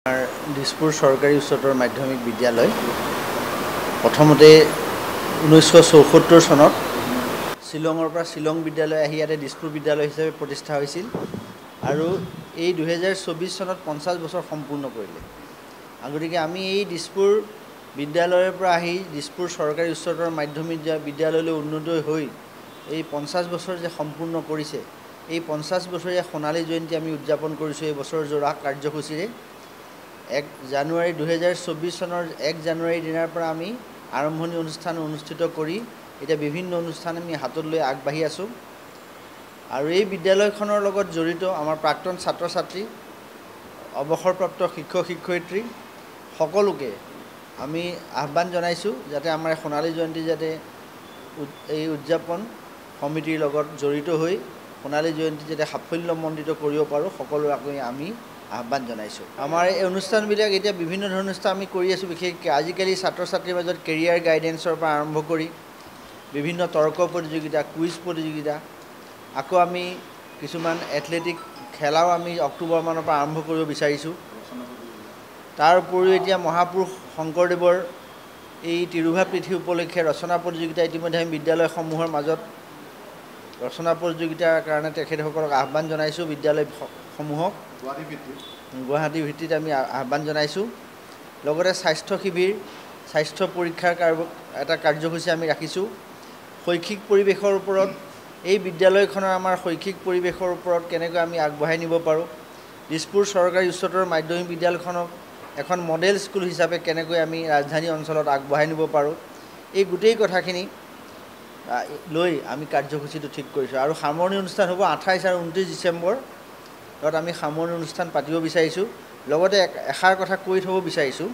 দিছপুৰ চৰকাৰী উচ্চতৰ মাধ্যমিক বিদ্যালয় প্ৰথমতে 1974 চনত শিলঙৰ পৰা শিলং বিদ্যালয় আহি ইয়াতে দিছপুৰ বিদ্যালয় হিচাপে প্ৰতিষ্ঠা হৈছিল আৰু এই 2024 চনত 50 বছৰ সম্পূৰ্ণ কৰিলে। আগতিকে আমি এই দিছপুৰ বিদ্যালয়ৰ পৰা আহি দিছপুৰ চৰকাৰী উচ্চতৰ মাধ্যমিক বিদ্যালয়লৈ উন্নীত হৈ এই 50 বছৰ যে সম্পূৰ্ণ কৰিছে, এই 50 বছৰীয়া সোণালী জয়ন্তী আমি উদযাপন কৰিছোঁ এই বছৰ জোৰা কাৰ্যসূচীৰে। 1 জানুৱাৰী 2024 চনৰ 1 জানুৱাৰীৰ দিনাৰ পৰা আমি আৰম্ভণি অনুষ্ঠান অনুষ্ঠিত কৰি এতিয়া বিভিন্ন অনুষ্ঠান আমি হাতত লৈ আগবাঢ়ি আছোঁ আৰু এই বিদ্যালয়খনৰ লগত জড়িত আমাৰ প্ৰাক্তন ছাত্ৰ ছাত্ৰী, অৱসৰপ্ৰাপ্ত শিক্ষক শিক্ষয়িত্ৰী সকলোকে আমি আহ্বান জনাইছোঁ যাতে আমাৰ সোণালী জয়ন্তী যাতে এই উদযাপন সমিতিৰ লগত জড়িত হৈ সোণালী জয়ন্তী যাতে সাফল্যমণ্ডিত কৰিব পাৰোঁ সকলোকে আমি আহ্বান জনাইছোঁ। আমাৰ এই অনুষ্ঠানবিলাক এতিয়া বিভিন্ন ধৰণৰ অনুষ্ঠান আমি কৰি আছোঁ। বিশেষকৈ আজিকালি ছাত্ৰ ছাত্ৰীৰ মাজত কেৰিয়াৰ গাইডেন্সৰ পৰা আৰম্ভ কৰি বিভিন্ন তৰ্ক প্ৰতিযোগিতা, কুইজ প্ৰতিযোগিতা, আকৌ আমি কিছুমান এথলেটিক খেলাও আমি অক্টোবৰ মানৰ পৰা আৰম্ভ কৰিব বিচাৰিছোঁ। তাৰ উপৰিও এতিয়া মহাপুৰুষ শংকৰদেৱৰ এই তিৰুভাৱ তিথি উপলক্ষে ৰচনা প্ৰতিযোগিতা ইতিমধ্যে আমি বিদ্যালয়সমূহৰ মাজত ৰচনা প্ৰতিযোগিতাৰ কাৰণে তেখেতসকলক আহ্বান জনাইছোঁ। বিদ্যালয়সমূহক গুৱাহাটী ভিত্তিত আমি আহ্বান জনাইছোঁ। লগতে স্বাস্থ্য শিবিৰ, স্বাস্থ্য পৰীক্ষাৰ এটা কাৰ্যসূচী আমি ৰাখিছোঁ। শৈক্ষিক পৰিৱেশৰ ওপৰত এই বিদ্যালয়খনৰ আমাৰ শৈক্ষিক পৰিৱেশৰ ওপৰত কেনেকৈ আমি আগবঢ়াই নিব পাৰোঁ, দিছপুৰ চৰকাৰী উচ্চতৰ মাধ্যমিক বিদ্যালয়খনক এখন মডেল স্কুল হিচাপে কেনেকৈ আমি ৰাজধানী অঞ্চলত আগবঢ়াই নিব পাৰোঁ, এই গোটেই কথাখিনি লৈ আমি কাৰ্যসূচীটো ঠিক কৰিছোঁ। আৰু সামৰণি অনুষ্ঠান হ'ব 28 আৰু 29 ডিচেম্বৰ তাত আমি সামৰণি অনুষ্ঠান পাতিব বিচাৰিছোঁ। লগতে এষাৰ কথা কৈ থ'ব বিচাৰিছোঁ,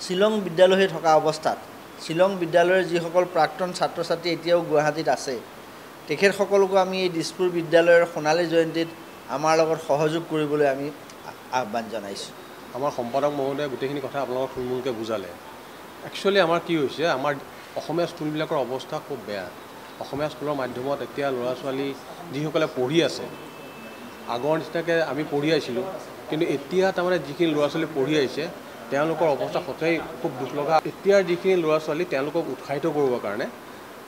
শিলং বিদ্যালয় হৈ থকা অৱস্থাত শিলং বিদ্যালয়ৰ যিসকল প্ৰাক্তন ছাত্ৰ ছাত্ৰী এতিয়াও গুৱাহাটীত আছে তেখেতসকলকো আমি এই দিছপুৰ বিদ্যালয়ৰ সোণালী জয়ন্তীত আমাৰ লগত সহযোগ কৰিবলৈ আমি আহ্বান জনাইছোঁ। আমাৰ সম্পাদক মহোদয়ে গোটেইখিনি কথা আপোনালোকক থুলমূলকৈ বুজালে। একচুৱেলি আমাৰ কি হৈছে, আমাৰ অসমীয়া স্কুলবিলাকৰ অৱস্থা খুব বেয়া। অসমীয়া স্কুলৰ মাধ্যমত এতিয়া ল'ৰা ছোৱালী যিসকলে পঢ়ি আছে, আগৰ নিচিনাকৈ আমি পঢ়ি আহিছিলোঁ, কিন্তু এতিয়া তাৰমানে যিখিনি ল'ৰা ছোৱালী পঢ়ি আহিছে তেওঁলোকৰ অৱস্থা সঁচাই খুব দুখ লগা। এতিয়াৰ যিখিনি ল'ৰা ছোৱালী তেওঁলোকক উৎসাহিত কৰিবৰ কাৰণে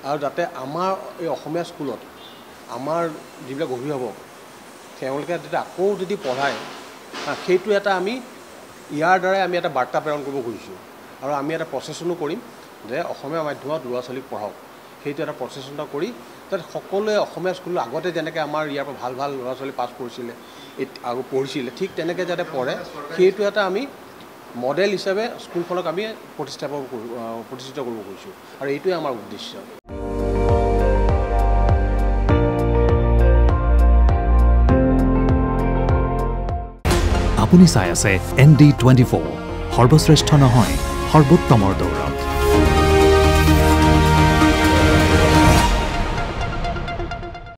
আৰু যাতে আমাৰ এই অসমীয়া স্কুলত আমাৰ যিবিলাক অভিভাৱক তেওঁলোকে যদি আকৌ যদি পঢ়ায়, সেইটো এটা আমি ইয়াৰ দ্বাৰাই আমি এটা বাৰ্তা প্ৰেৰণ কৰিব খুজিছোঁ। আৰু আমি এটা প্ৰচেছনো কৰিম যে অসমীয়া মাধ্যমত ল'ৰা ছোৱালীক পঢ়াওক, সেইটো এটা প্ৰচেছন এটা কৰি তাত সকলোৱে অসমীয়া স্কুল আগতে যেনেকৈ আমাৰ ইয়াৰ পৰা ভাল ভাল ল'ৰা ছোৱালী পাছ কৰিছিলে আৰু পঢ়িছিলে ঠিক তেনেকৈ যাতে পঢ়ে, সেইটো এটা আমি মডেল হিচাপে স্কুলখনক আমি প্ৰতিষ্ঠিত কৰিব খুজিছোঁ আৰু এইটোৱে আমাৰ উদ্দেশ্য। আপুনি চাই আছে ND24, সৰ্বশ্ৰেষ্ঠ নহয় সৰ্বোত্তমৰ দৌৰ।